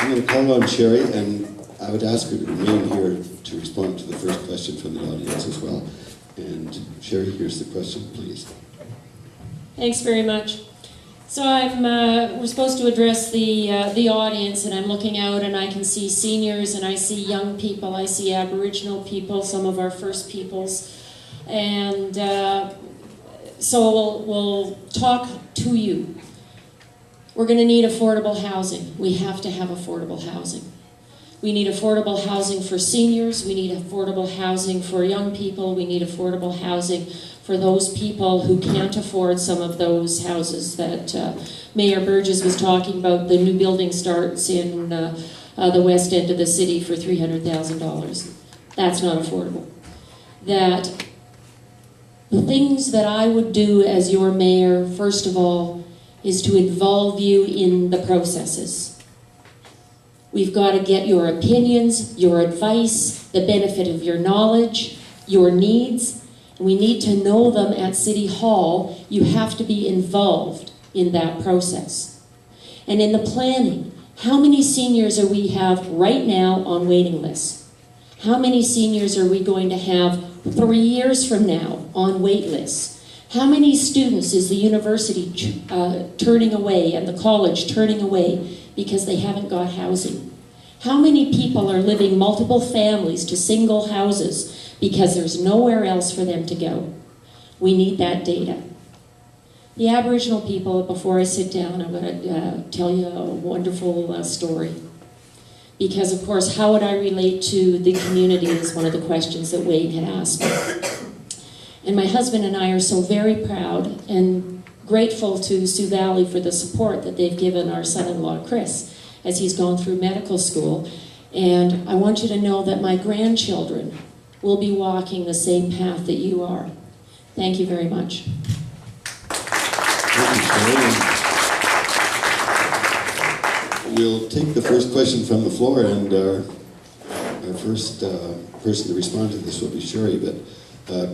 I'm going to call on Sherry, and I would ask her to remain here to respond to the first question from the audience as well. And Sherry, here's the question, please. Thanks very much. So we're supposed to address the audience, and I'm looking out and I can see seniors and I see young people, I see Aboriginal people, some of our First Peoples, and so we'll talk to you. We're going to need affordable housing. We have to have affordable housing. We need affordable housing for seniors, we need affordable housing for young people, we need affordable housing for those people who can't afford some of those houses that Mayor Burgess was talking about. The new building starts in the west end of the city for $300,000. That's not affordable. That the things that I would do as your mayor, first of all, is to involve you in the processes. We've got to get your opinions, your advice, the benefit of your knowledge, your needs. We need to know them at City Hall. You have to be involved in that process. And in the planning, how many seniors are we have right now on waiting lists? How many seniors are we going to have 3 years from now on wait lists? How many students is the university turning away and the college turning away because they haven't got housing? How many people are living multiple families to single houses because there's nowhere else for them to go? We need that data. The Aboriginal people, before I sit down, I'm going to tell you a wonderful story. Because, of course, how would I relate to the community is one of the questions that Wayne had asked me. And my husband and I are so very proud and grateful to Sioux Valley for the support that they've given our son-in-law, Chris, as he's gone through medical school. And I want you to know that my grandchildren will be walking the same path that you are. Thank you very much. Thank you, Sherry. We'll take the first question from the floor, and our first person to respond to this will be Sherry. But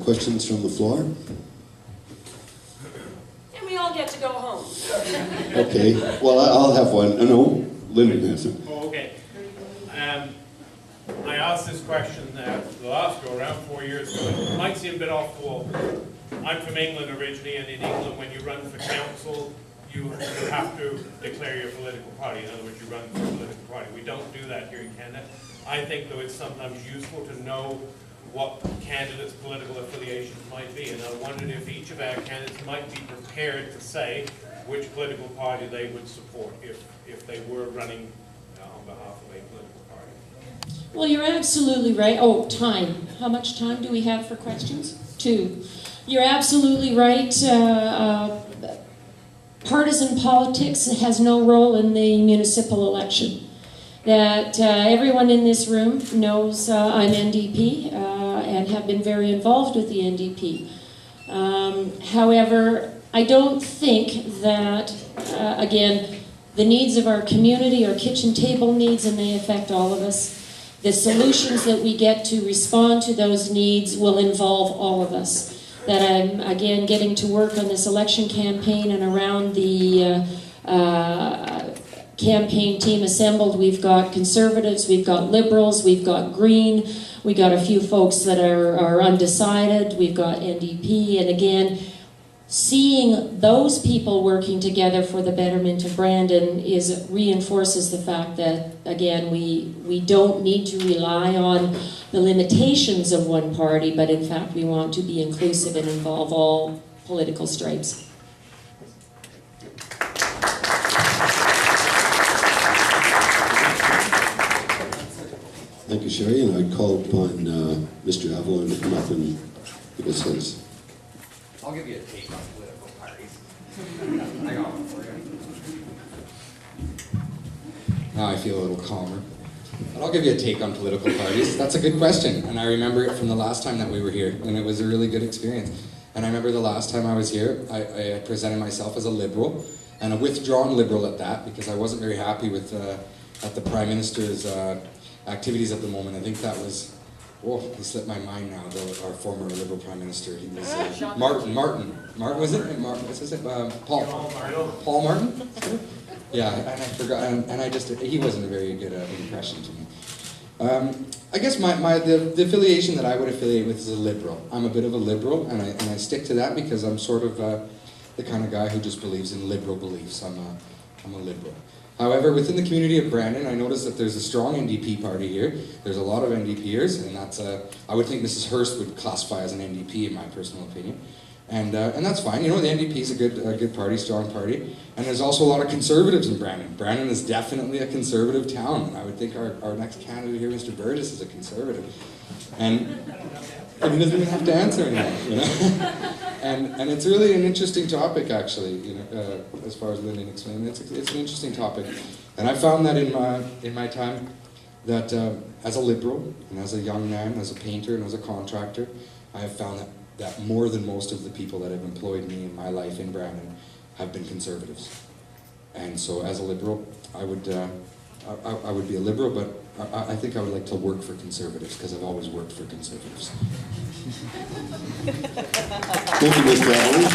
questions from the floor? And we all get to go home. Okay. Well, I'll have one. No, Lyndon has it. Oh, okay. I asked this question the last go around 4 years ago. It might seem a bit off the wall. I'm from England originally, and in England, when you run for council, you have to declare your political party. In other words, you run for a political party. We don't do that here in Canada. I think, though, it's sometimes useful to know what candidates' political affiliations might be. And I wondered if each of our candidates might be prepared to say which political party they would support if they were running on behalf of a political party. Well, you're absolutely right. Oh, time. How much time do we have for questions? 2. You're absolutely right. Partisan politics has no role in the municipal election. That everyone in this room knows I'm NDP and have been very involved with the NDP. However, I don't think that, again, the needs of our community are kitchen table needs, and they affect all of us. The solutions that we get to respond to those needs will involve all of us. That I'm, again, getting to work on this election campaign, and around the campaign team assembled, we've got Conservatives, we've got Liberals, we've got Green, we got a few folks that are undecided, we've got NDP, and again, seeing those people working together for the betterment of Brandon reinforces the fact that, again, we don't need to rely on the limitations of one party, but in fact we want to be inclusive and involve all political stripes. Thank you, Sherry. And I call upon Mr. Avalon to come up and give us his. I'll give you a take on political parties. I got one for you. Now I feel a little calmer. But I'll give you a take on political parties. That's a good question. And I remember it from the last time that we were here, and it was a really good experience. And I remember the last time I was here, I presented myself as a Liberal, and a withdrawn Liberal at that, because I wasn't very happy with at the Prime Minister's activities at the moment. I think that was, oh, he slipped my mind now, our former Liberal Prime Minister. He was Martin, was it? Martin, what's his name? Paul Martin? Yeah, and I forgot, and I just, he wasn't a very good impression to me. I guess the affiliation that I would affiliate with is a liberal. I'm a bit of a liberal, and I stick to that because I'm sort of the kind of guy who just believes in liberal beliefs. I'm a liberal. However, within the community of Brandon, I noticed that there's a strong NDP party here. There's a lot of NDPers, and that's I would think Mrs. Hurst would classify as an NDP in my personal opinion. And that's fine. You know, the NDP is a good party, strong party. And there's also a lot of conservatives in Brandon. Brandon is definitely a conservative town. And I would think our next candidate here, Mr. Burgess, is a conservative. And he doesn't even have to answer anymore, you know. And it's really an interesting topic, actually. You know, as far as Lyndon explained, it's an interesting topic. And I found that in my time that as a liberal and as a young man, as a painter and as a contractor, I have found that more than most of the people that have employed me in my life in Brandon have been conservatives. And so as a liberal, I would be a liberal, but I think I would like to work for conservatives because I've always worked for conservatives. Thank you, Mr. Allen.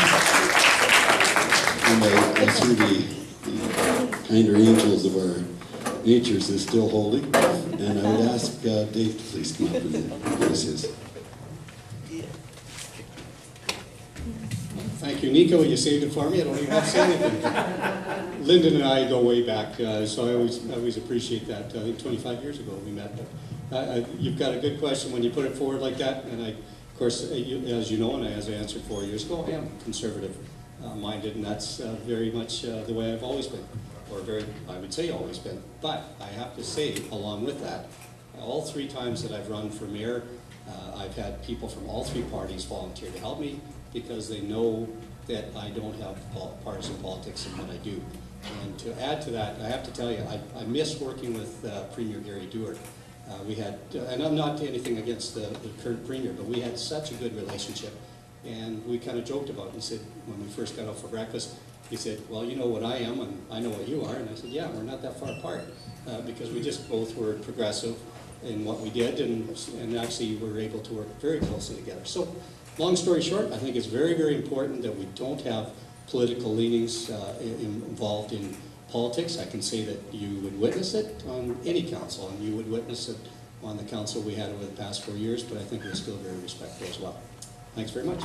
And I see the kinder angels of our natures is still holding. And I would ask Dave to please come up and give us his. Thank you, Nico. You saved it for me. I don't even have to say anything. Lyndon and I go way back, so I always appreciate that. I think 25 years ago we met. You've got a good question when you put it forward like that, and of course, as you know, and as I answered 4 years ago, I am conservative minded, and that's very much the way I've always been, or I would say always been. But I have to say, along with that, all 3 times that I've run for mayor, I've had people from all 3 parties volunteer to help me, because they know that I don't have partisan politics in what I do. And to add to that, I have to tell you, I miss working with Premier Gary Dewar. We had, and I'm not anything against the current Premier, but we had such a good relationship. And we kind of joked about it. He said, when we first got out for breakfast, he said, well, you know what I am, and I know what you are. And I said, yeah, we're not that far apart, because we just both were progressive in what we did, and actually we were able to work very closely together. So, long story short, I think it's very, very important that we don't have political leanings involved in politics. I can say that you would witness it on any council, and you would witness it on the council we had over the past 4 years, but I think we're still very respectful as well. Thanks very much.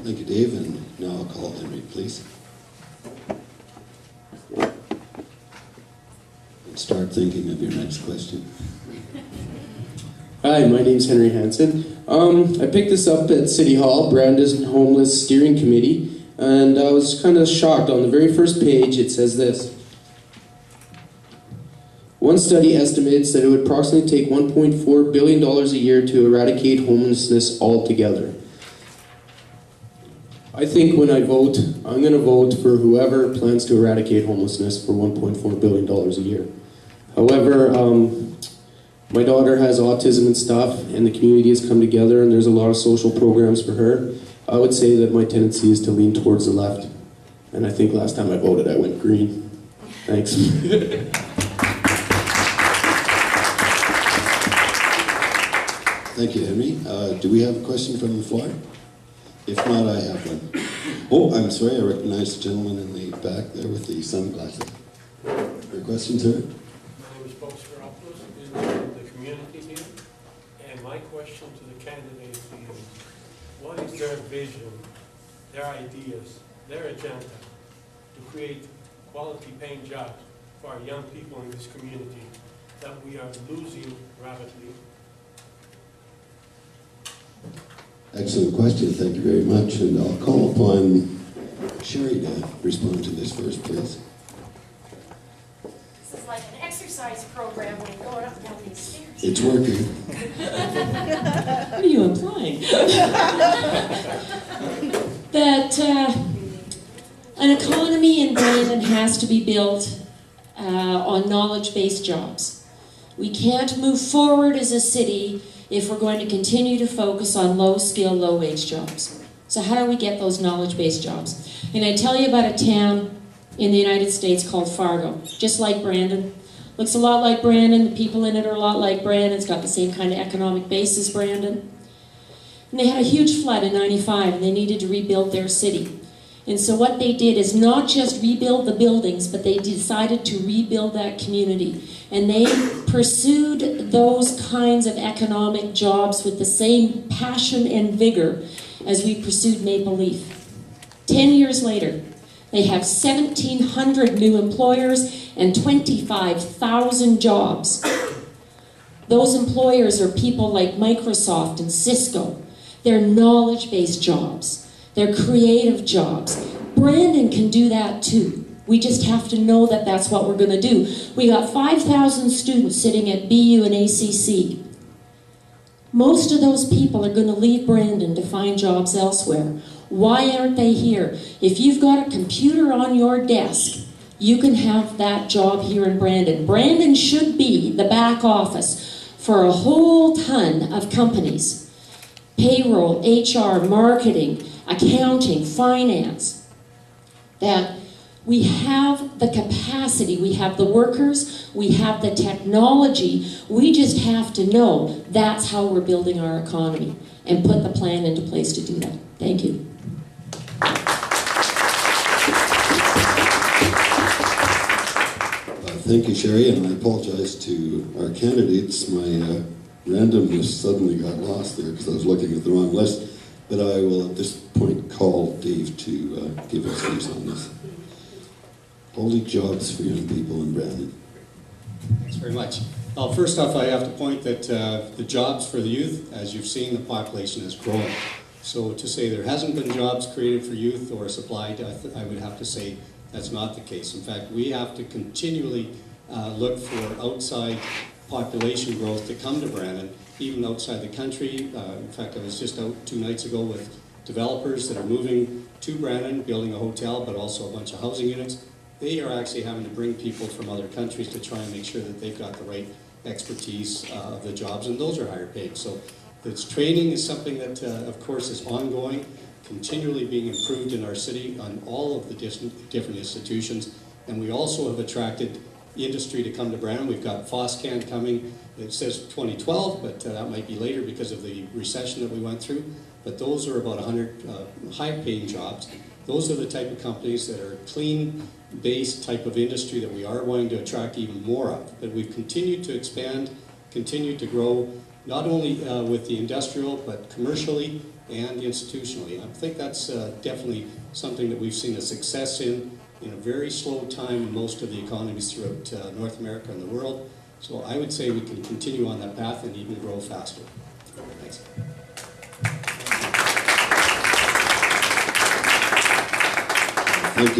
Thank you, Dave, and now I'll call Henry, please. And start thinking of your next question. Hi, my name's Henry Hansen. I picked this up at City Hall, Brandon Homeless Steering Committee, and I was kind of shocked. On the very first page, it says this. One study estimates that it would approximately take $1.4 billion a year to eradicate homelessness altogether. I think when I vote, I'm going to vote for whoever plans to eradicate homelessness for $1.4 billion a year. However, my daughter has autism and stuff, and the community has come together, and there's a lot of social programs for her. I would say that my tendency is to lean towards the left, and I think last time I voted I went green. Thanks. Thank you, Henry. Do we have a question from the floor? If not, I have one. Oh, I'm sorry, I recognize the gentleman in the back there with the sunglasses. Your question, sir? My name is Bob Spiropoulos, in the community here, and my question to the candidate is, what is their vision, their ideas, their agenda to create quality paying jobs for our young people in this community that we are losing rapidly? Excellent question, thank you very much. And I'll call upon Sherry to respond to this first, please. This is like an exercise program when you're going up and down these stairs. It's working. What are you implying? That an economy in Brandon has to be built on knowledge-based jobs. We can't move forward as a city if we're going to continue to focus on low-skill, low-wage jobs. So how do we get those knowledge-based jobs? And I tell you about a town in the United States called Fargo, just like Brandon. Looks a lot like Brandon, the people in it are a lot like Brandon, it's got the same kind of economic base as Brandon. And they had a huge flood in 95 and they needed to rebuild their city. And so what they did is not just rebuild the buildings, but they decided to rebuild that community. And they pursued those kinds of economic jobs with the same passion and vigor as we pursued Maple Leaf. 10 years later, they have 1,700 new employers and 25,000 jobs. Those employers are people like Microsoft and Cisco. They're knowledge-based jobs. They're creative jobs. Brandon can do that too. We just have to know that that's what we're going to do. We got 5,000 students sitting at BU and ACC. Most of those people are going to leave Brandon to find jobs elsewhere. Why aren't they here? If you've got a computer on your desk, you can have that job here in Brandon. Brandon should be the back office for a whole ton of companies. Payroll, HR, marketing, accounting, finance. That we have the capacity, we have the workers, we have the technology. We just have to know that's how we're building our economy and put the plan into place to do that. Thank you. Thank you, Sherry, and I apologize to our candidates. My randomness suddenly got lost there because I was looking at the wrong list. But I will at this point call Dave to give his views on this. Holy jobs for young people in Brandon. Thanks very much. Well, first off, I have to point that the jobs for the youth, as you've seen, the population has grown. So to say there hasn't been jobs created for youth or supplied, I would have to say that's not the case. In fact, we have to continually look for outside population growth to come to Brandon, even outside the country. In fact, I was just out 2 nights ago with developers that are moving to Brandon, building a hotel, but also a bunch of housing units. They are actually having to bring people from other countries to try and make sure that they've got the right expertise of the jobs, and those are higher paid. So this training is something that, of course, is ongoing, continually being improved in our city on all of the different institutions. And we also have attracted industry to come to Brandon. We've got FOSCAN coming. It says 2012, but that might be later because of the recession that we went through. But those are about 100 high-paying jobs. Those are the type of companies that are clean-based type of industry that we are wanting to attract even more of. But we've continued to expand, continued to grow, not only with the industrial, but commercially and institutionally. I think that's definitely something that we've seen a success in a very slow time in most of the economies throughout North America and the world. So I would say we can continue on that path and even grow faster. Thanks.